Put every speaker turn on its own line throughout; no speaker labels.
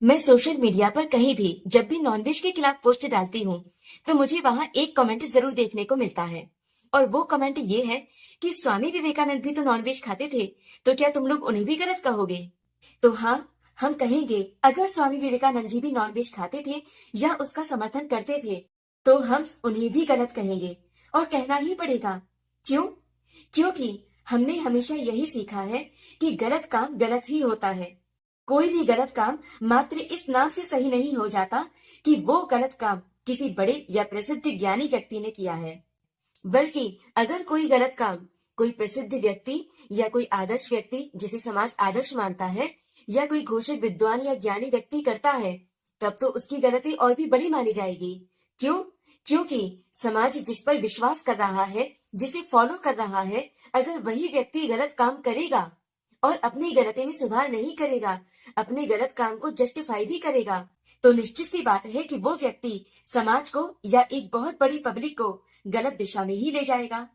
मैं social media पर कहीं भी जब भी नॉनवेज के खिलाफ पोस्ट डालती हूँ तो मुझे वहां एक कमेंट जरूर देखने को मिलता है। और वो कमेंट ये है कि स्वामी विवेकानंद भी तो नॉनवेज खाते थे, तो क्या तुम लोग उन्हें भी गलत कहोगे? तो हाँ, हम कहेंगे अगर स्वामी विवेकानंद जी भी नॉनवेज खाते थे या उसका समर्थन करते थे तो हम उन्हें भी गलत कहेंगे। और कहना ही पड़ेगा। क्यों? क्योंकि हमने हमेशा यही सीखा है कि गलत काम गलत ही होता है। कोई भी गलत काम मात्र इस नाम से सही नहीं हो जाता कि वो गलत काम किसी बड़े या प्रसिद्ध ज्ञानी व्यक्ति ने किया है, बल्कि अगर कोई गलत काम कोई प्रसिद्ध व्यक्ति या कोई आदर्श व्यक्ति जिसे समाज आदर्श मानता है या कोई घोषित विद्वान या ज्ञानी व्यक्ति करता है, तब तो उसकी गलती और भी बड़ी मानी जाएगी। क्यों? क्योंकि समाज जिस पर विश्वास कर रहा है, जिसे फॉलो कर रहा है, अगर वही व्यक्ति गलत काम करेगा और अपनी गलती में सुधार नहीं करेगा, अपने गलत काम को जस्टिफाई भी करेगा, तो निश्चित सी बात है कि वो व्यक्ति समाज को या एक बहुत बड़ी पब्लिक को गलत दिशा में ही ले जाएगा।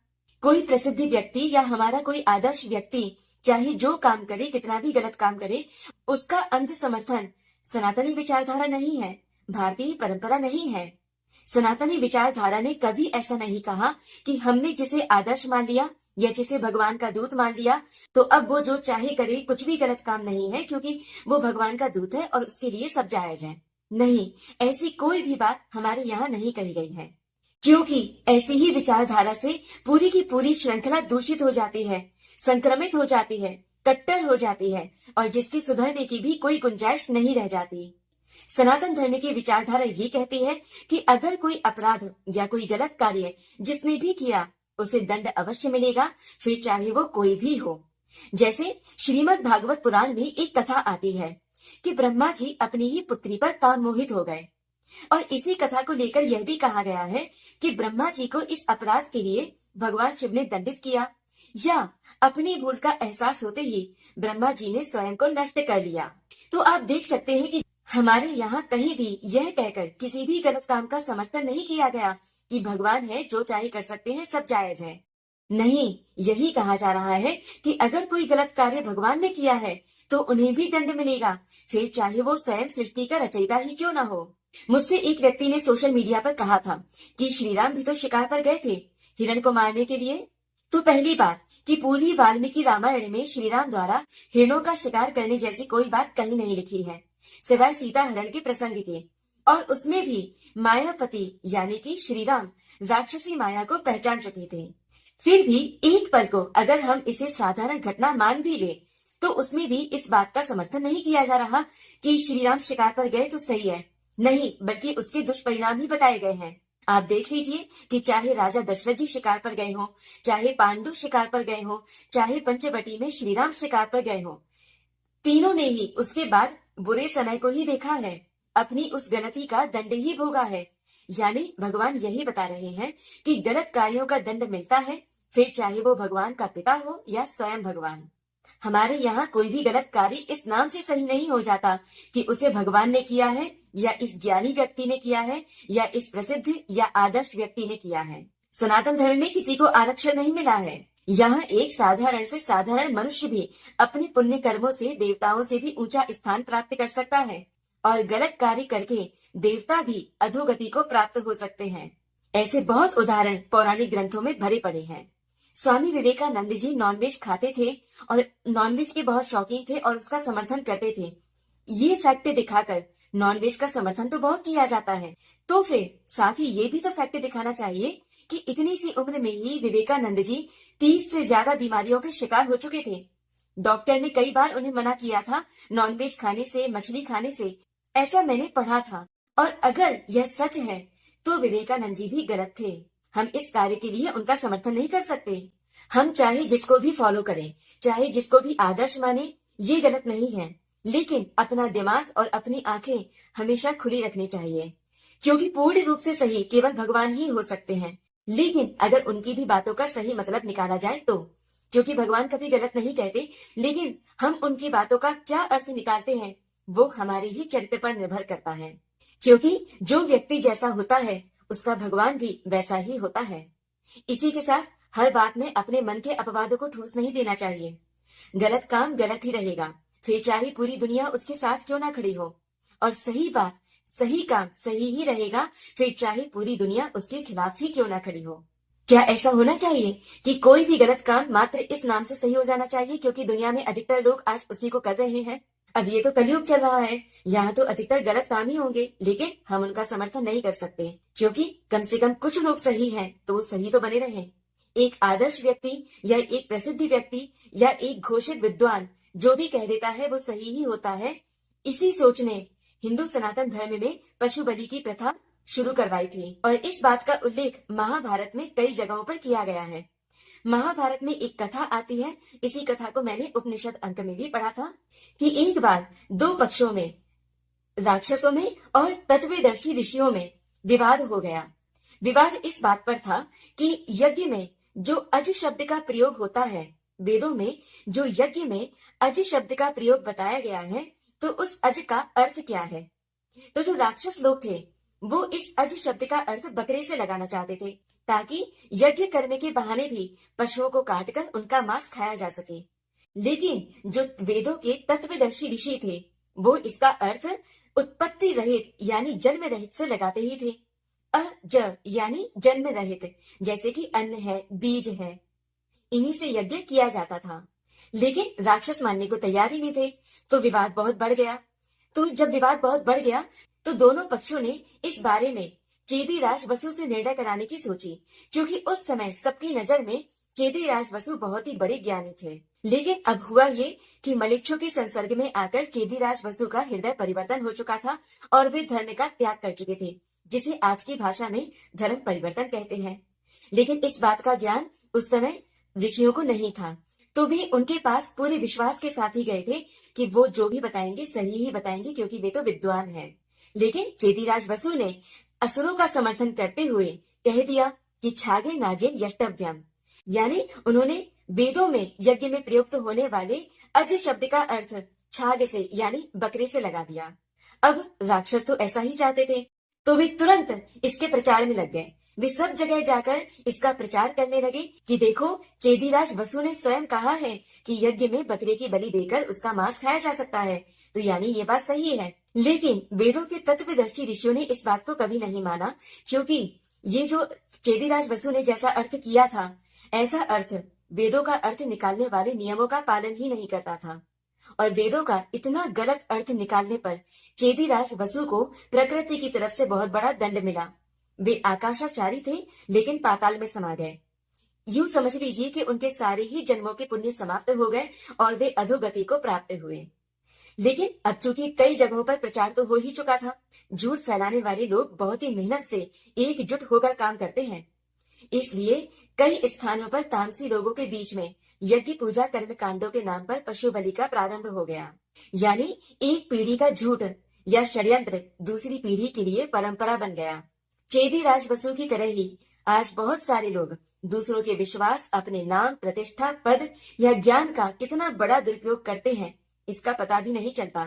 कोई प्रसिद्ध व्यक्ति या हमारा कोई आदर्श व्यक्ति चाहे जो काम करे, कितना भी गलत काम करे, उसका अंध समर्थन सनातनी विचारधारा नहीं है, भारतीय परंपरा नहीं है। सनातनी विचारधारा ने कभी ऐसा नहीं कहा कि हमने जिसे आदर्श मान लिया या जिसे भगवान का दूत मान लिया तो अब वो जो चाहे करे, कुछ भी गलत काम नहीं है क्योंकि वो भगवान का दूत है और उसके लिए सब जायज है। नहीं, ऐसी कोई भी बात हमारे यहाँ नहीं कही गई है, क्योंकि ऐसी ही विचारधारा से पूरी की पूरी श्रृंखला दूषित हो जाती है, संक्रमित हो जाती है, कट्टर हो जाती है और जिसकी सुधरने की भी कोई गुंजाइश नहीं रह जाती। सनातन धर्म की विचारधारा ये कहती है कि अगर कोई अपराध या कोई गलत कार्य जिसने भी किया उसे दंड अवश्य मिलेगा, फिर चाहे वो कोई भी हो। जैसे श्रीमद् भागवत पुराण में एक कथा आती है कि ब्रह्मा जी अपनी ही पुत्री पर काम मोहित हो गए और इसी कथा को लेकर यह भी कहा गया है कि ब्रह्मा जी को इस अपराध के लिए भगवान शिव ने दंडित किया या अपनी भूल का एहसास होते ही ब्रह्मा जी ने स्वयं को नष्ट कर लिया। तो आप देख सकते हैं कि हमारे यहाँ कहीं भी यह कहकर किसी भी गलत काम का समर्थन नहीं किया गया कि भगवान है, जो चाहे कर सकते हैं, सब जायज है। नहीं, यही कहा जा रहा है कि अगर कोई गलत कार्य भगवान ने किया है तो उन्हें भी दंड मिलेगा, फिर चाहे वो स्वयं सृष्टि का रचयिता ही क्यों ना हो। मुझसे एक व्यक्ति ने सोशल मीडिया पर कहा था कि श्री राम भी तो शिकार पर गए थे हिरण को मारने के लिए। तो पहली बात कि पूरी वाल्मीकि रामायण में श्री राम द्वारा हिरणों का शिकार करने जैसी कोई बात कहीं नहीं लिखी है, सिवाय सीता हरण के प्रसंग के। और उसमें भी मायापति यानी कि श्री राम राक्षसी माया को पहचान चुके थे। फिर भी एक पल को अगर हम इसे साधारण घटना मान भी ले तो उसमें भी इस बात का समर्थन नहीं किया जा रहा कि श्री राम शिकार पर गए तो सही है। नहीं, बल्कि उसके दुष्परिणाम ही बताए गए हैं। आप देख लीजिए कि चाहे राजा दशरथ जी शिकार पर गए हो, चाहे पांडु शिकार पर गए हो, चाहे पंचवटी में श्री राम शिकार पर गए हो, तीनों ने ही उसके बाद बुरे समय को ही देखा है, अपनी उस गलती का दंड ही भोगा है। यानी भगवान यही बता रहे हैं कि गलत कार्यों का दंड मिलता है, फिर चाहे वो भगवान का पिता हो या स्वयं भगवान। हमारे यहाँ कोई भी गलत कार्य इस नाम से सही नहीं हो जाता कि उसे भगवान ने किया है या इस ज्ञानी व्यक्ति ने किया है या इस प्रसिद्ध या आदर्श व्यक्ति ने किया है। सनातन धर्म में किसी को आरक्षण नहीं मिला है। यहाँ एक साधारण से साधारण मनुष्य भी अपने पुण्य कर्मों से देवताओं से भी ऊंचा स्थान प्राप्त कर सकता है और गलत कार्य करके देवता भी अधोगति को प्राप्त हो सकते हैं। ऐसे बहुत उदाहरण पौराणिक ग्रंथों में भरे पड़े हैं। स्वामी विवेकानंद जी नॉनवेज खाते थे और नॉनवेज के बहुत शौकीन थे और उसका समर्थन करते थे। ये फैक्ट दिखाकर नॉनवेज का समर्थन तो बहुत किया जाता है, तो फिर साथ ही ये भी तो फैक्ट दिखाना चाहिए कि इतनी सी उम्र में ही विवेकानंद जी 30 से ज्यादा बीमारियों के शिकार हो चुके थे। डॉक्टर ने कई बार उन्हें मना किया था नॉनवेज खाने से, मछली खाने से, ऐसा मैंने पढ़ा था। और अगर यह सच है तो विवेकानंद जी भी गलत थे। हम इस कार्य के लिए उनका समर्थन नहीं कर सकते। हम चाहे जिसको भी फॉलो करें, चाहे जिसको भी आदर्श माने, ये गलत नहीं है, लेकिन अपना दिमाग और अपनी आंखें हमेशा खुली रखनी चाहिए, क्योंकि पूर्ण रूप से सही केवल भगवान ही हो सकते हैं। लेकिन अगर उनकी भी बातों का सही मतलब निकाला जाए तो, क्योंकि भगवान कभी गलत नहीं कहते, लेकिन हम उनकी बातों का क्या अर्थ निकालते हैं वो हमारे ही चरित्र पर निर्भर करता है, क्योंकि जो व्यक्ति जैसा होता है उसका भगवान भी वैसा ही होता है। इसी के साथ हर बात में अपने मन के अपवादों को ठूस नहीं देना चाहिए। गलत काम गलत ही रहेगा, फिर चाहे पूरी दुनिया उसके साथ क्यों ना खड़ी हो। और सही बात, सही काम सही ही रहेगा, फिर चाहे पूरी दुनिया उसके खिलाफ ही क्यों ना खड़ी हो। क्या ऐसा होना चाहिए कि कोई भी गलत काम मात्र इस नाम से सही हो जाना चाहिए क्योंकि दुनिया में अधिकतर लोग आज उसी को कर रहे हैं? अब ये तो कलयुग चल रहा है, यहाँ तो अधिकतर गलत काम ही होंगे, लेकिन हम उनका समर्थन नहीं कर सकते क्योंकि कम से कम कुछ लोग सही हैं तो वो सही तो बने रहें। एक आदर्श व्यक्ति या एक प्रसिद्ध व्यक्ति या एक घोषित विद्वान जो भी कह देता है वो सही ही होता है, इसी सोच ने हिंदू सनातन धर्म में पशु बलि की प्रथा शुरू करवाई थी और इस बात का उल्लेख महाभारत में कई जगहों पर किया गया है। महाभारत में एक कथा आती है, इसी कथा को मैंने उपनिषद अंक में भी पढ़ा था कि एक बार दो पक्षों में, राक्षसों में और तत्वदर्शी ऋषियों में विवाद हो गया। विवाद इस बात पर था कि यज्ञ में जो अज शब्द का प्रयोग होता है, वेदों में जो यज्ञ में अज शब्द का प्रयोग बताया गया है, तो उस अज का अर्थ क्या है। तो जो राक्षस लोग थे वो इस अज शब्द का अर्थ बकरे से लगाना चाहते थे ताकि यज्ञ करने के बहाने भी पशुओं को काटकर उनका मांस खाया जा सके। लेकिन जो वेदों के तत्वदर्शी ऋषि थे वो इसका अर्थ उत्पत्ति रहित यानी जन्म रहित से लगाते ही थे। अज यानी जन्म रहित, जैसे कि अन्न है, बीज है, इन्हीं से यज्ञ किया जाता था। लेकिन राक्षस मानने को तैयार ही नहीं थे, तो विवाद बहुत बढ़ गया। तो जब विवाद बहुत बढ़ गया तो दोनों पक्षों ने इस बारे में चेदीराज वसु से निर्णय कराने की सोची, क्योंकि उस समय सबकी नजर में चेदीराज वसु बहुत ही बड़े ज्ञानी थे। लेकिन अब हुआ ये कि मलेच्छों के संसर्ग में आकर चेदीराज वसु का हृदय परिवर्तन हो चुका था और वे धर्म का त्याग कर चुके थे, जिसे आज की भाषा में धर्म परिवर्तन कहते हैं। लेकिन इस बात का ज्ञान उस समय ऋषियों को नहीं था, तो वे उनके पास पूरे विश्वास के साथ ही गए थे कि वो जो भी बताएंगे सही ही बताएंगे क्योंकि वे तो विद्वान हैं। लेकिन चेदीराज वसु ने असुरों का समर्थन करते हुए कह दिया कि छागे नाजेन यष्टव्यम, यानी उन्होंने वेदों में यज्ञ में प्रयुक्त होने वाले अज शब्द का अर्थ छाग से यानी बकरे से लगा दिया। अब राक्षस तो ऐसा ही चाहते थे, तो वे तुरंत इसके प्रचार में लग गए। वे सब जगह जाकर इसका प्रचार करने लगे कि देखो, चेदीराज वसु ने स्वयं कहा है कि यज्ञ में बकरे की बलि देकर उसका मांस खाया जा सकता है, तो यानी ये बात सही है। लेकिन वेदों के तत्वदर्शी ऋषियों ने इस बात को कभी नहीं माना, क्योंकि ये जो चेदीराज वसु ने जैसा अर्थ किया था, ऐसा अर्थ वेदों का अर्थ निकालने वाले नियमों का पालन ही नहीं करता था। और वेदों का इतना गलत अर्थ निकालने पर चेदीराज वसु को प्रकृति की तरफ से बहुत बड़ा दंड मिला। वे आकाशाचारी थे लेकिन पाताल में समा गए। यूं समझ लीजिए कि उनके सारे ही जन्मों के पुण्य समाप्त हो गए और वे अधोगति को प्राप्त हुए। लेकिन अब चूंकि कई जगहों पर प्रचार तो हो ही चुका था, झूठ फैलाने वाले लोग बहुत ही मेहनत से एकजुट होकर काम करते हैं, इसलिए कई स्थानों पर तामसी लोगों के बीच में यज्ञ पूजा कर्म कांडों के नाम पर पशु बलि का प्रारंभ हो गया। यानी एक पीढ़ी का झूठ या षड्यंत्र दूसरी पीढ़ी के लिए परंपरा बन गया। चेदीराज वसु की तरह ही आज बहुत सारे लोग दूसरों के विश्वास, अपने नाम, प्रतिष्ठा, पद या ज्ञान का कितना बड़ा दुरुपयोग करते हैं, इसका पता भी नहीं चलता।